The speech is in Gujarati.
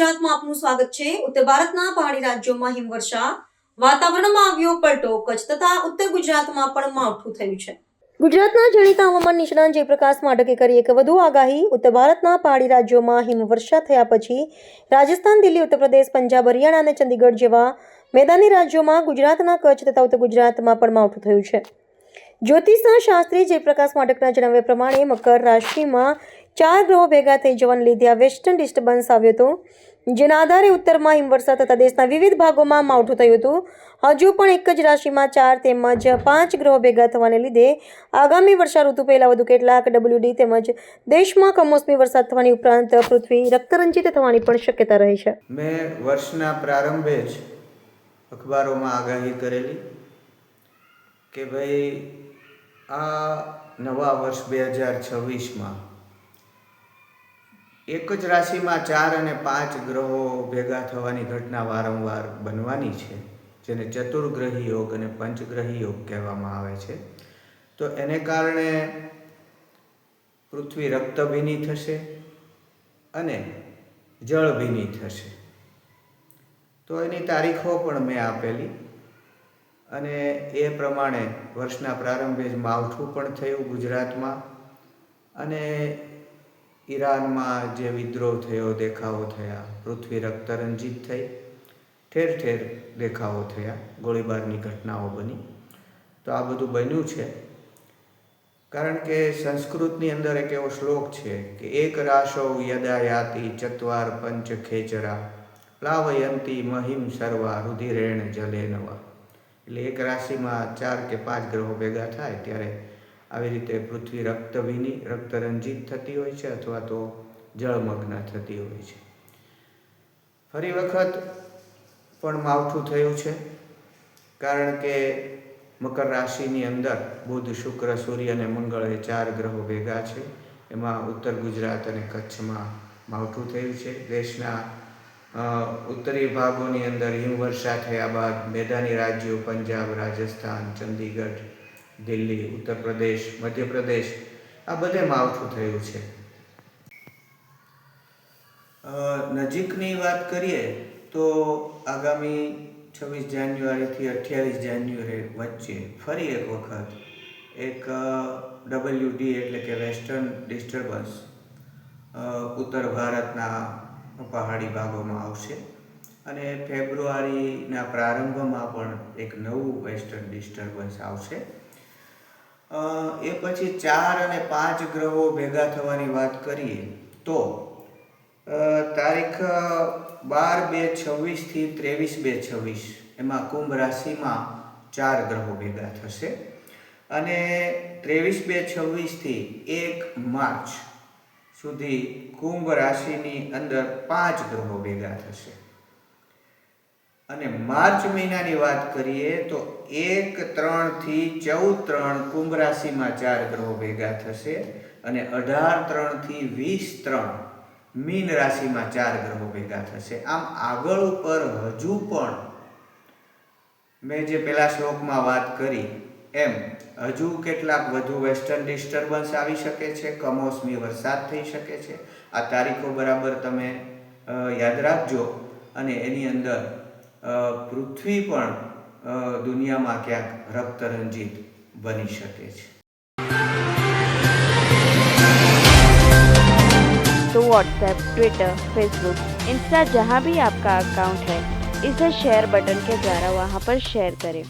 ગુજરાતમાં આપનું સ્વાગત છે। ઉત્તર ભારતના પહાડી રાજ્યોમાં હિમવર્ષા, વાતાવરણમાં આવ્યો પલટો। કચ્છ તથા ઉત્તર ગુજરાતમાં પણ માવઠું થયું છે। ગુજરાતના જાણીતા હવામાન નિષ્ણાત જયપ્રકાશ માઢકે કરી એક વધુ આગાહી। ઉત્તર ભારતના પહાડી રાજ્યોમાં હિમવર્ષા થયા પછી રાજસ્થાન, દિલ્હી, ઉત્તર પ્રદેશ, પંજાબ, હરિયાણા અને ચંદીગઢ જેવા મેદાની રાજ્યોમાં ગુજરાતના કચ્છ તથા ઉત્તર ગુજરાતમાં પણ માવઠું થયું છે। જ્યોતિષના શાસ્ત્રી જયપ્રકાશ માઢકના જણાવ્યા પ્રમાણે મકર રાશિમાં 4 ગ્રહો ભેગા થઈ જવાને લીધે આ વેસ્ટર્ન ડિસ્ટર્બન્સ આવ્યો હતો, જેના આધારે ઉત્તરમાં હિમવર્ષા થતા દેશના વિવિધ ભાગોમાં માવઠું થયું હતું। હજુ પણ એક જ રાશિમાં 4 તેમજ 5 ગ્રહો ભેગા થવાને લીધે આગામી વર્ષા ઋતુ પહેલા વધુ કેટલાક WD તેમજ દેશમાં કમોસમી વરસાદ થવાની ઉપરાંત પૃથ્વી રક્તરંજિત થવાની પણ શક્યતા રહે છે। મેં વર્ષના પ્રારંભે જ અખબારોમાં આગાહી કરેલી કે ભાઈ આ નવા વર્ષ 2026માં એક જ રાશિમાં 4 અને 5 ગ્રહો ભેગા થવાની ઘટના વારંવાર બનવાની છે, જેને ચતુર્ગ્રહી યોગ અને પંચગ્રહી યોગ કહેવામાં આવે છે। તો એને કારણે પૃથ્વી રક્તભીની થશે અને જળભીની થશે। તો એની તારીખો પણ મેં આપેલી અને એ પ્રમાણે વર્ષના પ્રારંભે જ માવઠું પણ થયું ગુજરાતમાં અને ઈરાનમાં જે વિદ્રોહ થયો, દેખાવો થયા, પૃથ્વી રક્તરંજિત થઈ, ઠેર ઠેર દેખાવો થયા, ગોળીબારની ઘટનાઓ બની। તો આ બધું બન્યું છે કારણ કે સંસ્કૃતની અંદર એક એવો શ્લોક છે કે એક રાશો યદા યાતિ ચત્વાર પંચ ખેચરા પ્લાવયંતી મહિમ સર્વા રુધિરેણ જલેનવા। એટલે એક રાશિમાં 4 કે 5 ગ્રહો ભેગા થાય ત્યારે આવી રીતે પૃથ્વી રક્તભીની, રક્તરંજિત થતી હોય છે અથવા તો જળમગ્ન થતી હોય છે। ફરી વખત પણ માવઠું થયું છે કારણ કે મકર રાશિની અંદર બુધ, શુક્ર, સૂર્ય અને મંગળ એ 4 ગ્રહો ભેગા છે। એમાં ઉત્તર ગુજરાત અને કચ્છમાં માવઠું થયું છે। દેશના ઉત્તરી ભાગોની અંદર હિમવર્ષા થયા બાદ મેદાની રાજ્યો પંજાબ, રાજસ્થાન, ચંદીગઢ, દિલ્હી, ઉત્તર પ્રદેશ, મધ્યપ્રદેશ આ બધે માવઠું થયું છે। નજીકની વાત કરીએ તો આગામી 26 જાન્યુઆરીથી 28 જાન્યુઆરી વચ્ચે ફરી એક વખત એક WD એટલે કે વેસ્ટર્ન ડિસ્ટર્બન્સ ઉત્તર ભારતના પહાડી ભાગોમાં આવશે અને ફેબ્રુઆરીના પ્રારંભમાં પણ એક નવું વેસ્ટર્ન ડિસ્ટર્બન્સ આવશે। એ પછી 4 અને 5 ગ્રહો ભેગા થવાની વાત કરીએ તો તારીખ 12/2/26 થી 23/2/26 એમાં કુંભ રાશિમાં 4 ગ્રહો ભેગા થશે અને 23/2/26 થી 1 માર્ચ સુધી કુંભ રાશિની અંદર 5 ગ્રહો ભેગા થશે અને માર્ચ મહિનાની વાત કરીએ તો 1/3 થી 14/3 કુંભ રાશિમાં 4 ગ્રહો ભેગા થશે અને 18/3 થી 20/3 મીન રાશિમાં 4 ગ્રહો ભેગા થશે। આમ આગળ ઉપર હજુ પણ મેં જે પેલા શ્લોકમાં વાત કરી એમ હજુ કેટલાક વધુ વેસ્ટર્ન ડિસ્ટર્બન્સ આવી શકે છે, કમોસમી વરસાદ થઈ શકે છે। આ તારીખો બરાબર તમે યાદ રાખજો અને એની અંદર પૃથ્વી પણ દુનિયામાં ક્યાંક રક્તરંજિત બની શકે છે। तो व्हाट्सएप, ट्विटर, फेसबुक, इंस्टा जहाँ भी आपका अकाउंट है, इसे शेयर बटन के द्वारा वहाँ पर शेयर करें।